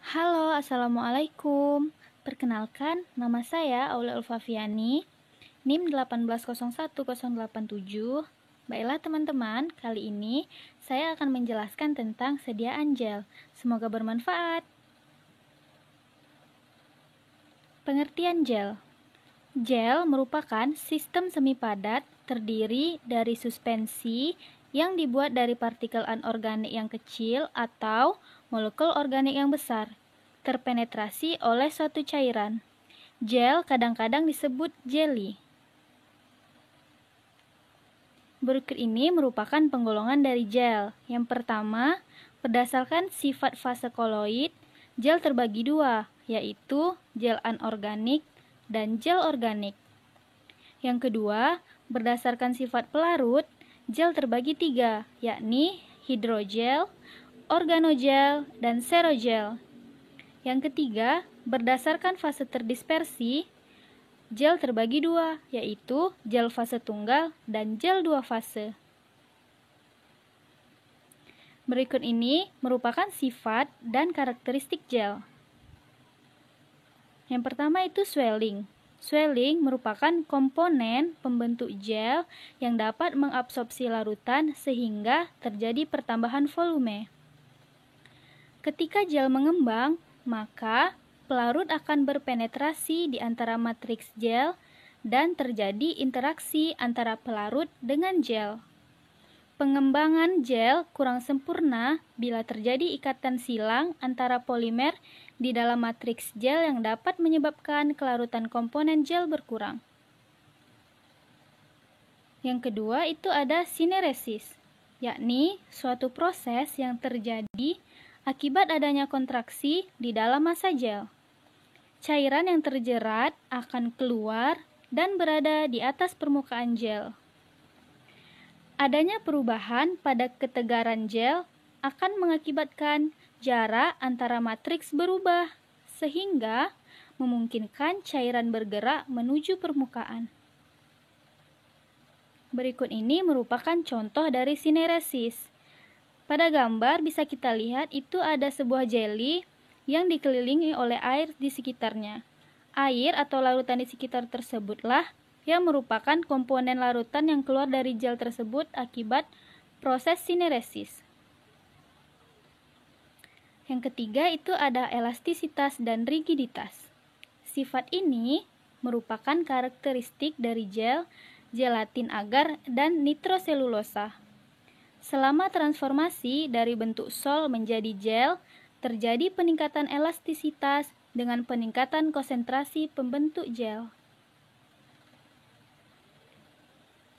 Halo, Assalamualaikum. Perkenalkan, nama saya Aula Ulfafiani, NIM 1801087. Baiklah teman-teman, kali ini saya akan menjelaskan tentang sediaan gel. Semoga bermanfaat. Pengertian gel. Gel merupakan sistem semi padat terdiri dari suspensi yang dibuat dari partikel anorganik yang kecil atau molekul organik yang besar, terpenetrasi oleh suatu cairan. Gel kadang-kadang disebut jelly. Berikut ini merupakan penggolongan dari gel. Yang pertama, berdasarkan sifat fase koloid, gel terbagi dua, yaitu gel anorganik dan gel organik. Yang kedua, berdasarkan sifat pelarut, gel terbagi tiga, yakni hidrogel, organogel, dan serogel. Yang ketiga, berdasarkan fase terdispersi, gel terbagi dua, yaitu gel fase tunggal dan gel dua fase. Berikut ini merupakan sifat dan karakteristik gel. Yang pertama itu swelling. Swelling merupakan komponen pembentuk gel yang dapat mengabsorpsi larutan sehingga terjadi pertambahan volume. Ketika gel mengembang, maka pelarut akan berpenetrasi di antara matriks gel dan terjadi interaksi antara pelarut dengan gel. Pengembangan gel kurang sempurna bila terjadi ikatan silang antara polimer di dalam matriks gel yang dapat menyebabkan kelarutan komponen gel berkurang. Yang kedua itu ada sineresis, yakni suatu proses yang terjadi akibat adanya kontraksi di dalam massa gel. Cairan yang terjerat akan keluar dan berada di atas permukaan gel. Adanya perubahan pada ketegaran gel akan mengakibatkan jarak antara matriks berubah, sehingga memungkinkan cairan bergerak menuju permukaan. Berikut ini merupakan contoh dari sineresis. Pada gambar bisa kita lihat itu ada sebuah jelly yang dikelilingi oleh air di sekitarnya. Air atau larutan di sekitar tersebutlah yang merupakan komponen larutan yang keluar dari gel tersebut akibat proses sineresis. Yang ketiga itu ada elastisitas dan rigiditas. Sifat ini merupakan karakteristik dari gel, gelatin agar, dan nitroselulosa. Selama transformasi dari bentuk sol menjadi gel, terjadi peningkatan elastisitas dengan peningkatan konsentrasi pembentuk gel.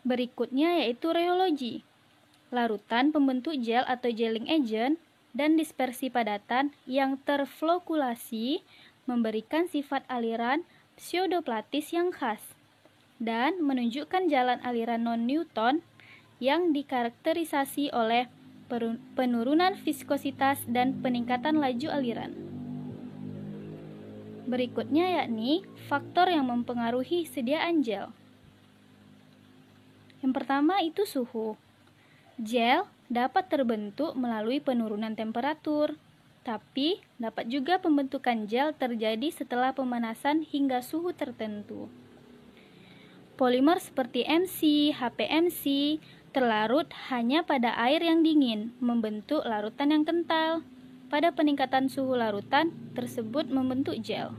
Berikutnya yaitu rheology. Larutan pembentuk gel atau gelling agent dan dispersi padatan yang terflokulasi memberikan sifat aliran pseudoplatis yang khas dan menunjukkan jalan aliran non-Newton yang dikarakterisasi oleh penurunan viskositas dan peningkatan laju aliran. Berikutnya yakni faktor yang mempengaruhi sediaan gel. Yang pertama itu suhu. Gel dapat terbentuk melalui penurunan temperatur, tapi dapat juga pembentukan gel terjadi setelah pemanasan hingga suhu tertentu. Polimer seperti MC, HPMC terlarut hanya pada air yang dingin, membentuk larutan yang kental. Pada peningkatan suhu larutan tersebut membentuk gel.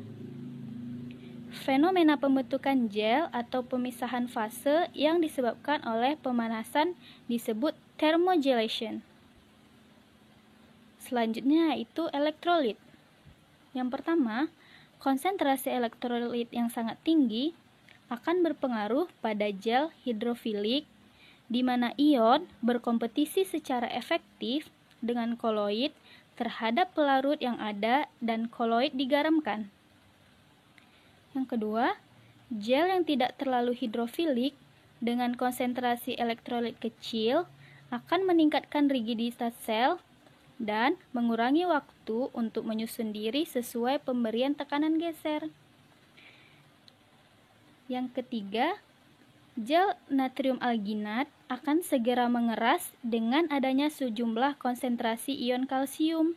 Fenomena pembentukan gel atau pemisahan fase yang disebabkan oleh pemanasan disebut thermogelation. Selanjutnya itu elektrolit. Yang pertama, konsentrasi elektrolit yang sangat tinggi akan berpengaruh pada gel hidrofilik, di mana ion berkompetisi secara efektif dengan koloid terhadap pelarut yang ada dan koloid digaramkan. Yang kedua, gel yang tidak terlalu hidrofilik dengan konsentrasi elektrolit kecil akan meningkatkan rigiditas sel dan mengurangi waktu untuk menyusun diri sesuai pemberian tekanan geser. Yang ketiga, gel natrium alginat akan segera mengeras dengan adanya sejumlah konsentrasi ion kalsium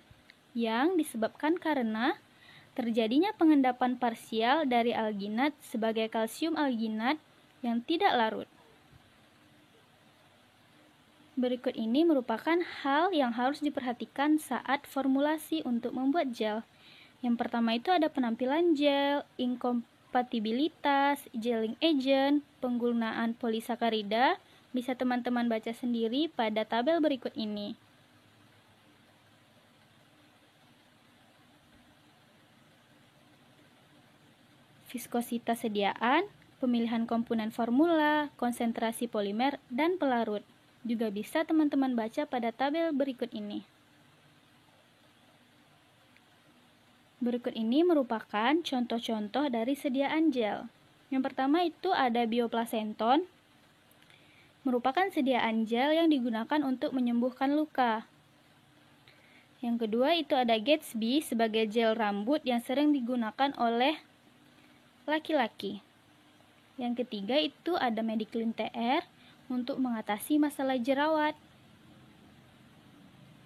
yang disebabkan karena terjadinya pengendapan parsial dari alginat sebagai kalsium alginat yang tidak larut. Berikut ini merupakan hal yang harus diperhatikan saat formulasi untuk membuat gel. Yang pertama itu ada penampilan gel, inkompatibilitas, gelling agent, penggunaan polisakarida. Bisa teman-teman baca sendiri pada tabel berikut ini. Viskositas sediaan, pemilihan komponen formula, konsentrasi polimer, dan pelarut. Juga bisa teman-teman baca pada tabel berikut ini. Berikut ini merupakan contoh-contoh dari sediaan gel. Yang pertama itu ada bioplasenton, merupakan sediaan gel yang digunakan untuk menyembuhkan luka. Yang kedua itu ada Gatsby sebagai gel rambut yang sering digunakan oleh laki-laki. Yang ketiga itu ada Mediclean TR untuk mengatasi masalah jerawat.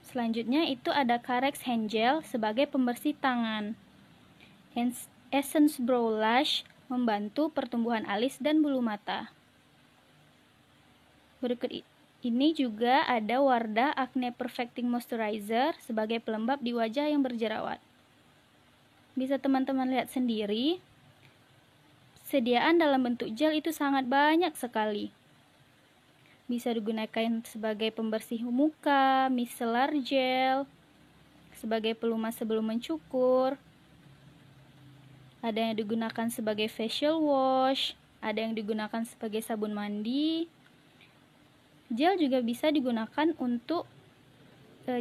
Selanjutnya itu ada Carex Hand Gel sebagai pembersih tangan. Essence Brow Lash membantu pertumbuhan alis dan bulu mata. Berikut ini juga ada Wardah Acne Perfecting Moisturizer sebagai pelembab di wajah yang berjerawat. Bisa teman-teman lihat sendiri, sediaan dalam bentuk gel itu sangat banyak sekali. Bisa digunakan sebagai pembersih muka, micellar gel, sebagai pelumas sebelum mencukur. Ada yang digunakan sebagai facial wash, ada yang digunakan sebagai sabun mandi. Gel juga bisa digunakan untuk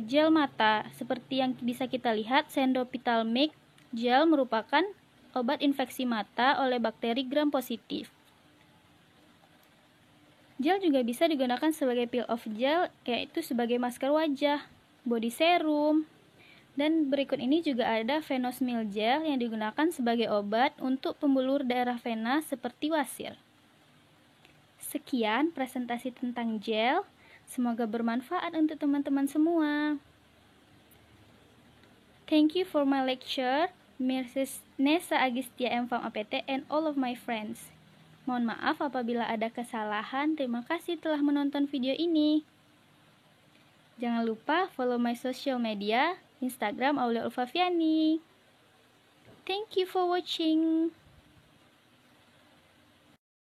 gel mata. Seperti yang bisa kita lihat, Sendopitalmic gel merupakan obat infeksi mata oleh bakteri gram positif. Gel juga bisa digunakan sebagai peel off gel, yaitu sebagai masker wajah, body serum. Dan berikut ini juga ada Venosmil gel yang digunakan sebagai obat untuk pembuluh daerah vena seperti wasir. Sekian presentasi tentang gel. Semoga bermanfaat untuk teman-teman semua. Thank you for my lecture, Mrs. Nessa Agistia M. Farm APT and all of my friends. Mohon maaf apabila ada kesalahan. Terima kasih telah menonton video ini. Jangan lupa follow my social media, Instagram Aulia Ulfaviani. Thank you for watching.